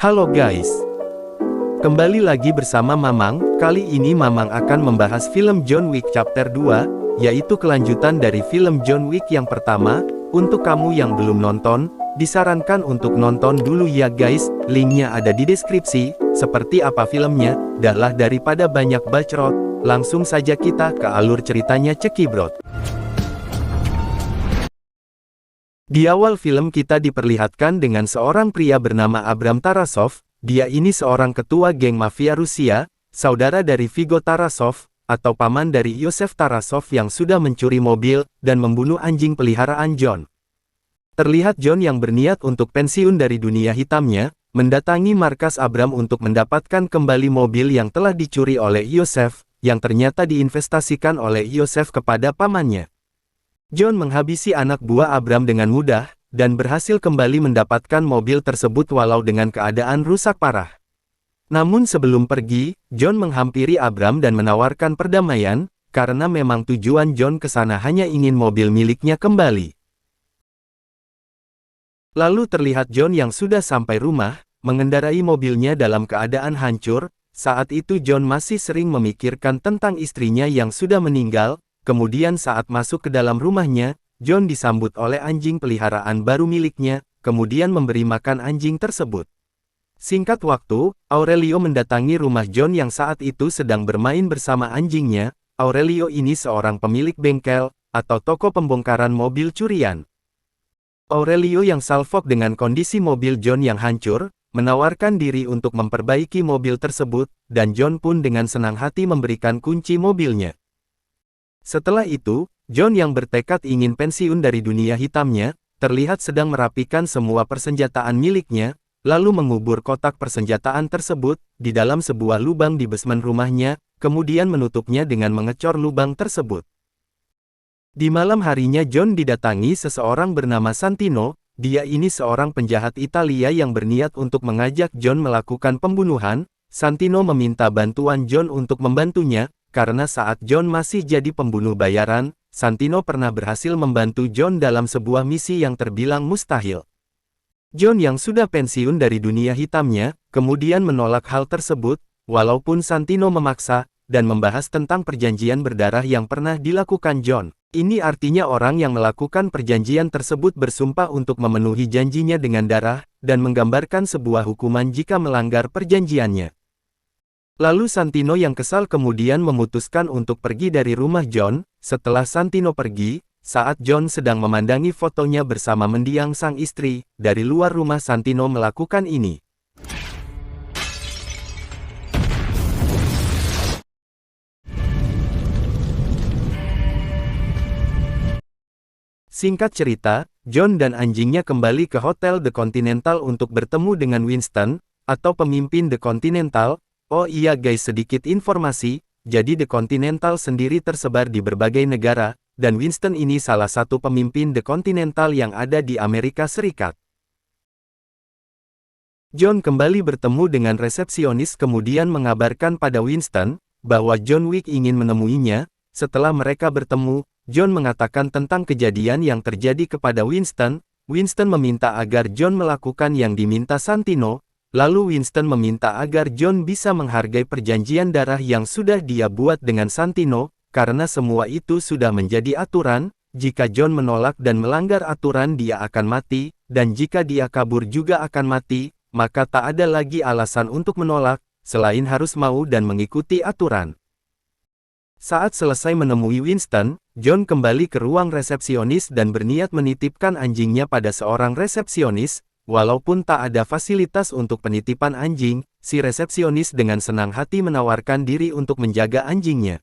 Halo guys, kembali lagi bersama Mamang. Kali ini Mamang akan membahas film John Wick Chapter 2, yaitu kelanjutan dari film John Wick yang pertama. Untuk kamu yang belum nonton, disarankan untuk nonton dulu ya guys, linknya ada di deskripsi. Seperti apa filmnya, dahlah daripada banyak bacrot, langsung saja kita ke alur ceritanya cekibrot. Di awal film kita diperlihatkan dengan seorang pria bernama Abram Tarasov. Dia ini seorang ketua geng mafia Rusia, saudara dari Vigo Tarasov, atau paman dari Yosef Tarasov yang sudah mencuri mobil, dan membunuh anjing peliharaan John. Terlihat John yang berniat untuk pensiun dari dunia hitamnya, mendatangi markas Abram untuk mendapatkan kembali mobil yang telah dicuri oleh Yosef, yang ternyata diinvestasikan oleh Yosef kepada pamannya. John menghabisi anak buah Abram dengan mudah, dan berhasil kembali mendapatkan mobil tersebut walau dengan keadaan rusak parah. Namun sebelum pergi, John menghampiri Abram dan menawarkan perdamaian, karena memang tujuan John ke sana hanya ingin mobil miliknya kembali. Lalu terlihat John yang sudah sampai rumah, mengendarai mobilnya dalam keadaan hancur. Saat itu John masih sering memikirkan tentang istrinya yang sudah meninggal. Kemudian saat masuk ke dalam rumahnya, John disambut oleh anjing peliharaan baru miliknya, kemudian memberi makan anjing tersebut. Singkat waktu, Aurelio mendatangi rumah John yang saat itu sedang bermain bersama anjingnya. Aurelio ini seorang pemilik bengkel, atau toko pembongkaran mobil curian. Aurelio yang salfok dengan kondisi mobil John yang hancur, menawarkan diri untuk memperbaiki mobil tersebut, dan John pun dengan senang hati memberikan kunci mobilnya. Setelah itu, John yang bertekad ingin pensiun dari dunia hitamnya, terlihat sedang merapikan semua persenjataan miliknya, lalu mengubur kotak persenjataan tersebut di dalam sebuah lubang di basement rumahnya, kemudian menutupnya dengan mengecor lubang tersebut. Di malam harinya John didatangi seseorang bernama Santino. Dia ini seorang penjahat Italia yang berniat untuk mengajak John melakukan pembunuhan. Santino meminta bantuan John untuk membantunya, karena saat John masih jadi pembunuh bayaran, Santino pernah berhasil membantu John dalam sebuah misi yang terbilang mustahil. John yang sudah pensiun dari dunia hitamnya, kemudian menolak hal tersebut, walaupun Santino memaksa, dan membahas tentang perjanjian berdarah yang pernah dilakukan John. Ini artinya orang yang melakukan perjanjian tersebut bersumpah untuk memenuhi janjinya dengan darah, dan menggambarkan sebuah hukuman jika melanggar perjanjiannya. Lalu Santino yang kesal kemudian memutuskan untuk pergi dari rumah John. Setelah Santino pergi, saat John sedang memandangi fotonya bersama mendiang sang istri, dari luar rumah Santino melakukan ini. Singkat cerita, John dan anjingnya kembali ke Hotel The Continental untuk bertemu dengan Winston, atau pemimpin The Continental. Oh iya guys, sedikit informasi, jadi The Continental sendiri tersebar di berbagai negara, dan Winston ini salah satu pemimpin The Continental yang ada di Amerika Serikat. John kembali bertemu dengan resepsionis kemudian mengabarkan pada Winston, bahwa John Wick ingin menemuinya. Setelah mereka bertemu, John mengatakan tentang kejadian yang terjadi kepada Winston. Winston meminta agar John melakukan yang diminta Santino. Lalu Winston meminta agar John bisa menghargai perjanjian darah yang sudah dia buat dengan Santino, karena semua itu sudah menjadi aturan. Jika John menolak dan melanggar aturan dia akan mati, dan jika dia kabur juga akan mati, maka tak ada lagi alasan untuk menolak, selain harus mau dan mengikuti aturan. Saat selesai menemui Winston, John kembali ke ruang resepsionis dan berniat menitipkan anjingnya pada seorang resepsionis. Walaupun tak ada fasilitas untuk penitipan anjing, si resepsionis dengan senang hati menawarkan diri untuk menjaga anjingnya.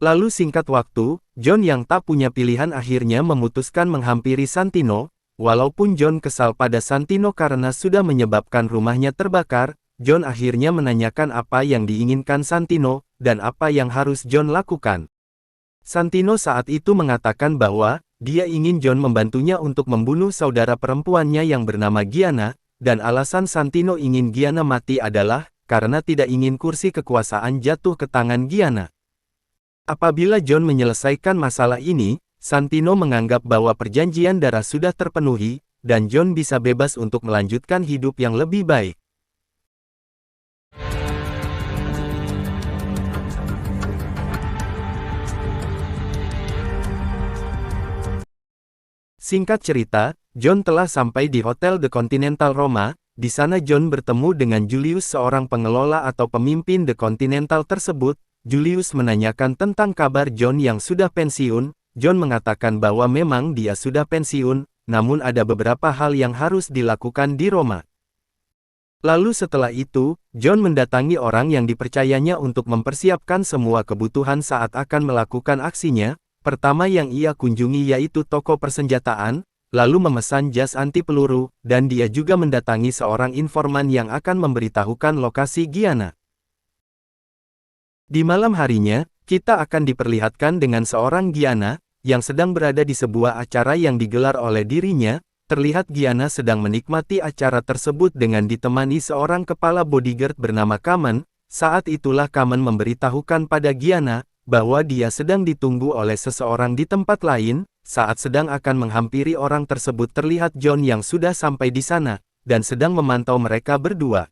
Lalu singkat waktu, John yang tak punya pilihan akhirnya memutuskan menghampiri Santino. Walaupun John kesal pada Santino karena sudah menyebabkan rumahnya terbakar, John akhirnya menanyakan apa yang diinginkan Santino, dan apa yang harus John lakukan. Santino saat itu mengatakan bahwa dia ingin John membantunya untuk membunuh saudara perempuannya yang bernama Gianna, dan alasan Santino ingin Gianna mati adalah karena tidak ingin kursi kekuasaan jatuh ke tangan Gianna. Apabila John menyelesaikan masalah ini, Santino menganggap bahwa perjanjian darah sudah terpenuhi, dan John bisa bebas untuk melanjutkan hidup yang lebih baik. Singkat cerita, John telah sampai di Hotel The Continental Roma. Di sana John bertemu dengan Julius, seorang pengelola atau pemimpin The Continental tersebut. Julius menanyakan tentang kabar John yang sudah pensiun. John mengatakan bahwa memang dia sudah pensiun, namun ada beberapa hal yang harus dilakukan di Roma. Lalu setelah itu, John mendatangi orang yang dipercayanya untuk mempersiapkan semua kebutuhan saat akan melakukan aksinya. Pertama yang ia kunjungi yaitu toko persenjataan, lalu memesan jas anti peluru, dan dia juga mendatangi seorang informan yang akan memberitahukan lokasi Gianna. Di malam harinya, kita akan diperlihatkan dengan seorang Gianna, yang sedang berada di sebuah acara yang digelar oleh dirinya. Terlihat Gianna sedang menikmati acara tersebut dengan ditemani seorang kepala bodyguard bernama Kamen. Saat itulah Kamen memberitahukan pada Gianna, bahwa dia sedang ditunggu oleh seseorang di tempat lain. Saat sedang akan menghampiri orang tersebut terlihat John yang sudah sampai di sana, dan sedang memantau mereka berdua.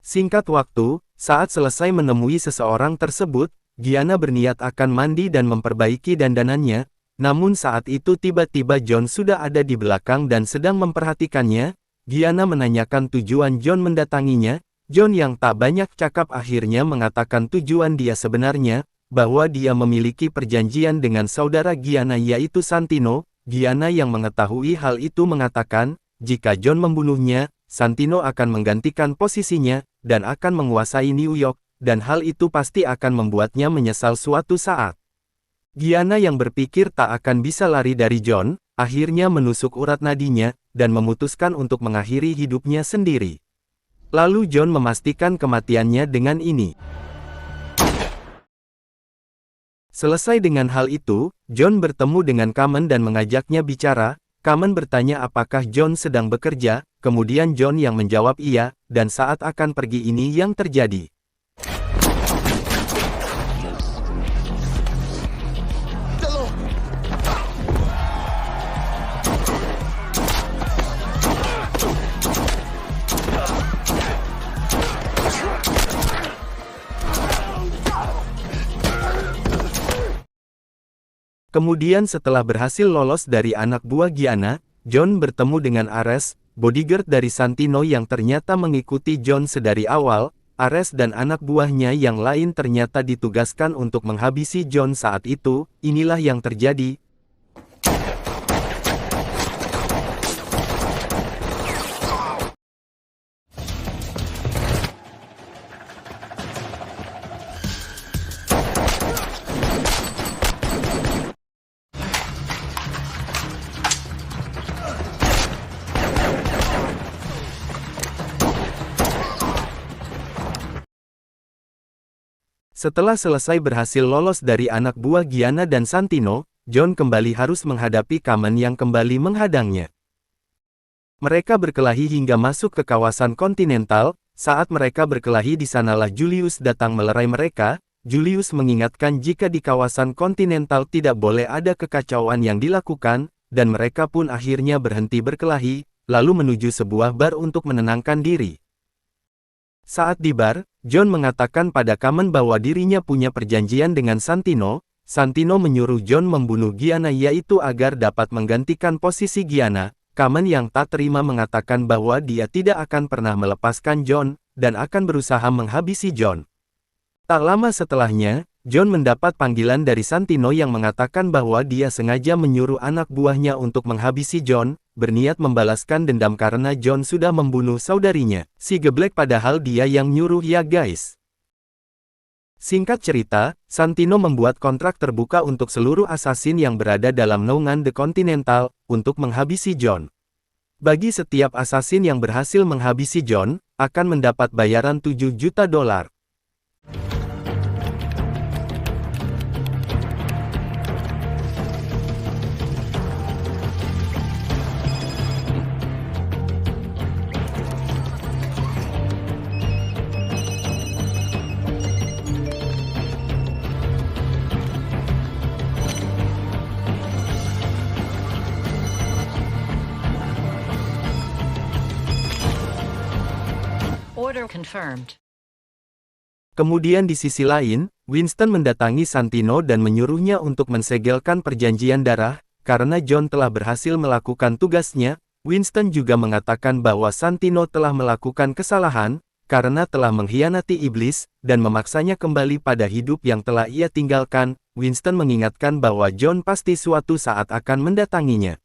Singkat waktu, saat selesai menemui seseorang tersebut, Gianna berniat akan mandi dan memperbaiki dandanannya, namun saat itu tiba-tiba John sudah ada di belakang dan sedang memperhatikannya. Gianna menanyakan tujuan John mendatanginya. John yang tak banyak cakap akhirnya mengatakan tujuan dia sebenarnya, bahwa dia memiliki perjanjian dengan saudara Gianna yaitu Santino. Gianna yang mengetahui hal itu mengatakan, jika John membunuhnya, Santino akan menggantikan posisinya, dan akan menguasai New York, dan hal itu pasti akan membuatnya menyesal suatu saat. Gianna yang berpikir tak akan bisa lari dari John, akhirnya menusuk urat nadinya, dan memutuskan untuk mengakhiri hidupnya sendiri. Lalu John memastikan kematiannya dengan ini. Selesai dengan hal itu, John bertemu dengan Kamen dan mengajaknya bicara. Kamen bertanya apakah John sedang bekerja, kemudian John yang menjawab iya, dan saat akan pergi ini yang terjadi. Kemudian setelah berhasil lolos dari anak buah Gianna, John bertemu dengan Ares, bodyguard dari Santino yang ternyata mengikuti John sedari awal. Ares dan anak buahnya yang lain ternyata ditugaskan untuk menghabisi John saat itu. Inilah yang terjadi. Setelah selesai berhasil lolos dari anak buah Gianna dan Santino, John kembali harus menghadapi Kamen yang kembali menghadangnya. Mereka berkelahi hingga masuk ke kawasan Continental. Saat mereka berkelahi di sanalah Julius datang melerai mereka. Julius mengingatkan jika di kawasan Continental tidak boleh ada kekacauan yang dilakukan, dan mereka pun akhirnya berhenti berkelahi, lalu menuju sebuah bar untuk menenangkan diri. Saat di bar, John mengatakan pada Kamen bahwa dirinya punya perjanjian dengan Santino. Santino menyuruh John membunuh Gianna yaitu agar dapat menggantikan posisi Gianna. Kamen yang tak terima mengatakan bahwa dia tidak akan pernah melepaskan John, dan akan berusaha menghabisi John. Tak lama setelahnya, John mendapat panggilan dari Santino yang mengatakan bahwa dia sengaja menyuruh anak buahnya untuk menghabisi John, berniat membalaskan dendam karena John sudah membunuh saudarinya, si geblek padahal dia yang nyuruh ya guys. Singkat cerita, Santino membuat kontrak terbuka untuk seluruh assassin yang berada dalam naungan The Continental, untuk menghabisi John. Bagi setiap assassin yang berhasil menghabisi John, akan mendapat bayaran $7 juta. Order confirmed. Kemudian di sisi lain, Winston mendatangi Santino dan menyuruhnya untuk mensegelkan perjanjian darah, karena John telah berhasil melakukan tugasnya. Winston juga mengatakan bahwa Santino telah melakukan kesalahan, karena telah mengkhianati iblis, dan memaksanya kembali pada hidup yang telah ia tinggalkan. Winston mengingatkan bahwa John pasti suatu saat akan mendatanginya.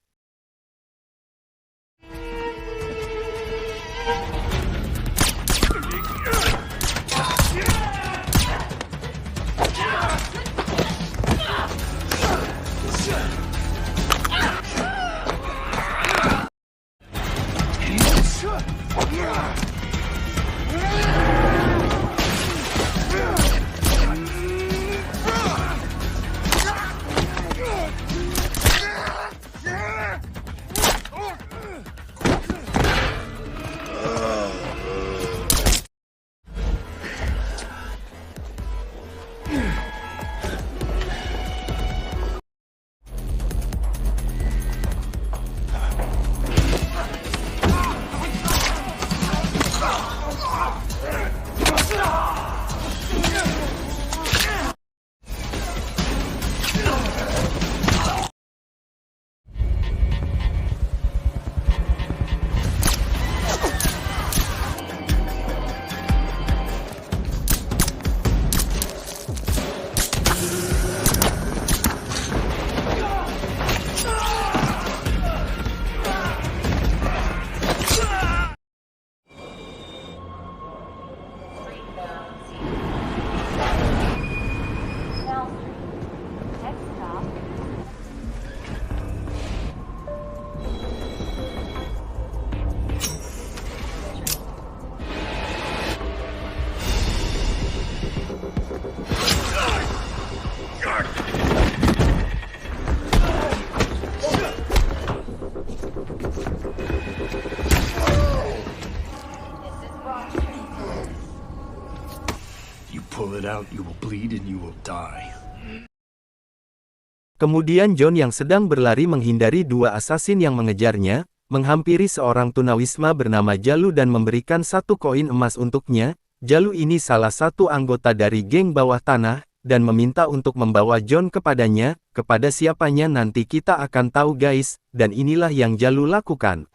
Kemudian John yang sedang berlari menghindari dua asasin yang mengejarnya, menghampiri seorang tunawisma bernama Jalu dan memberikan satu koin emas untuknya. Jalu ini salah satu anggota dari geng bawah tanah, dan meminta untuk membawa John kepadanya. Kepada siapanya nanti kita akan tahu guys, dan inilah yang Jalu lakukan.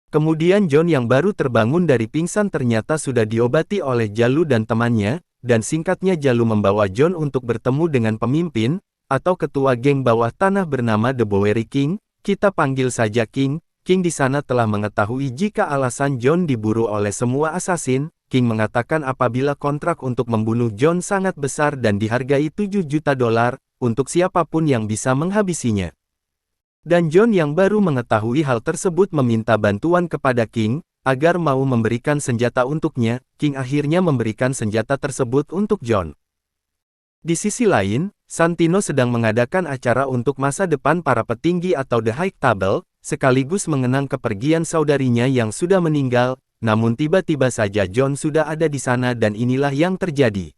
Kemudian John yang baru terbangun dari pingsan ternyata sudah diobati oleh Jalu dan temannya, dan singkatnya Jalu membawa John untuk bertemu dengan pemimpin, atau ketua geng bawah tanah bernama The Bowery King. Kita panggil saja King. King di sana telah mengetahui jika alasan John diburu oleh semua asasin. King mengatakan apabila kontrak untuk membunuh John sangat besar dan dihargai $7 juta, untuk siapapun yang bisa menghabisinya. Dan John yang baru mengetahui hal tersebut meminta bantuan kepada King, agar mau memberikan senjata untuknya. King akhirnya memberikan senjata tersebut untuk John. Di sisi lain, Santino sedang mengadakan acara untuk masa depan para petinggi atau The High Table, sekaligus mengenang kepergian saudarinya yang sudah meninggal, namun tiba-tiba saja John sudah ada di sana dan inilah yang terjadi.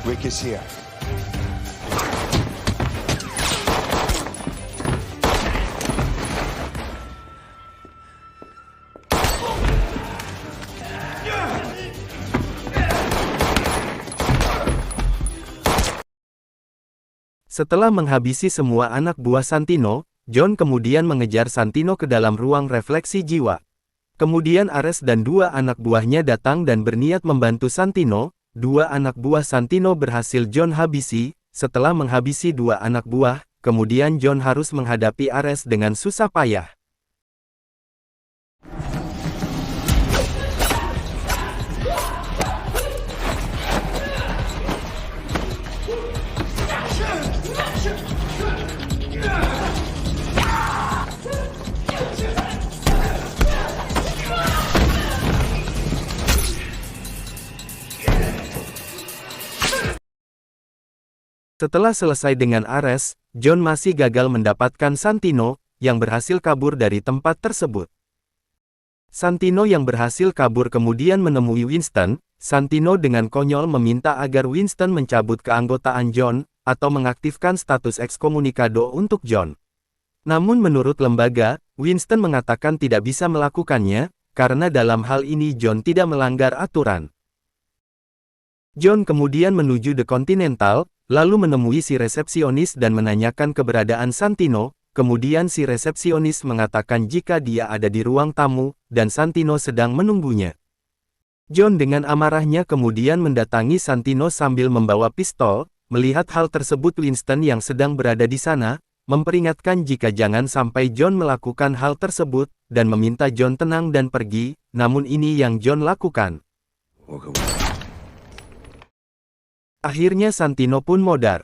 Rick is here. Setelah menghabisi semua anak buah Santino, John kemudian mengejar Santino ke dalam ruang refleksi jiwa. Kemudian Ares dan dua anak buahnya datang dan berniat membantu Santino. Dua anak buah Santino berhasil John habisi. Setelah menghabisi dua anak buah, kemudian John harus menghadapi Ares dengan susah payah. Setelah selesai dengan Ares, John masih gagal mendapatkan Santino, yang berhasil kabur dari tempat tersebut. Santino yang berhasil kabur kemudian menemui Winston. Santino dengan konyol meminta agar Winston mencabut keanggotaan John, atau mengaktifkan status ekskomunikado untuk John. Namun menurut lembaga, Winston mengatakan tidak bisa melakukannya, karena dalam hal ini John tidak melanggar aturan. John kemudian menuju The Continental, lalu menemui si resepsionis dan menanyakan keberadaan Santino. Kemudian si resepsionis mengatakan jika dia ada di ruang tamu, dan Santino sedang menunggunya. John dengan amarahnya kemudian mendatangi Santino sambil membawa pistol. Melihat hal tersebut Winston yang sedang berada di sana, memperingatkan jika jangan sampai John melakukan hal tersebut, dan meminta John tenang dan pergi, namun ini yang John lakukan. Akhirnya Santino pun modar.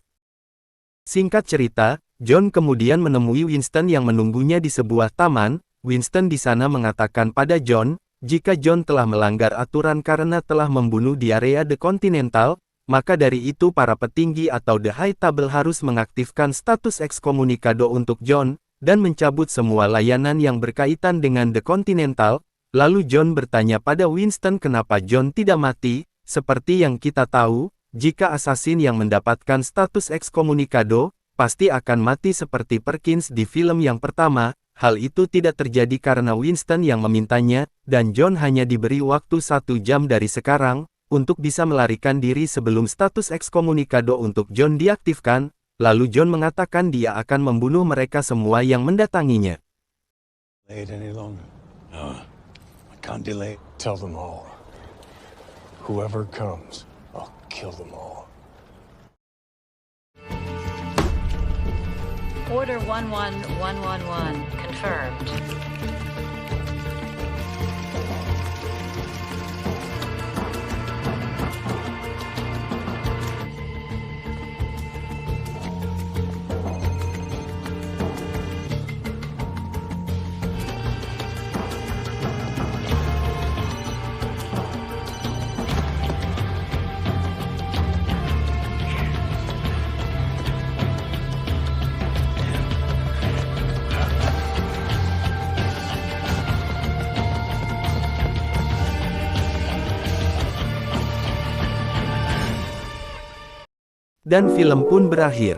Singkat cerita, John kemudian menemui Winston yang menunggunya di sebuah taman. Winston di sana mengatakan pada John, jika John telah melanggar aturan karena telah membunuh di area The Continental, maka dari itu para petinggi atau The High Table harus mengaktifkan status ekskomunikado untuk John, dan mencabut semua layanan yang berkaitan dengan The Continental. Lalu John bertanya pada Winston kenapa John tidak mati. Seperti yang kita tahu, jika asasin yang mendapatkan status ekskomunikado, pasti akan mati seperti Perkins di film yang pertama. Hal itu tidak terjadi karena Winston yang memintanya, dan John hanya diberi waktu 1 jam dari sekarang, untuk bisa melarikan diri sebelum status ekskomunikado untuk John diaktifkan. Lalu John mengatakan dia akan membunuh mereka semua yang mendatanginya. Can't delay. Tell them all. Whoever comes, I'll kill them all. Order 11111 confirmed. Dan film pun berakhir.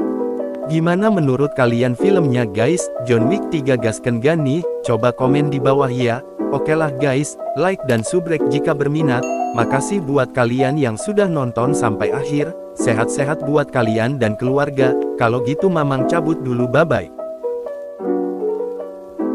Gimana menurut kalian filmnya guys? John Wick 3 gasken gak nih? Coba komen di bawah ya. Oke lah guys, like dan subrek jika berminat. Makasih buat kalian yang sudah nonton sampai akhir. Sehat-sehat buat kalian dan keluarga. Kalau gitu Mamang cabut dulu, bye-bye.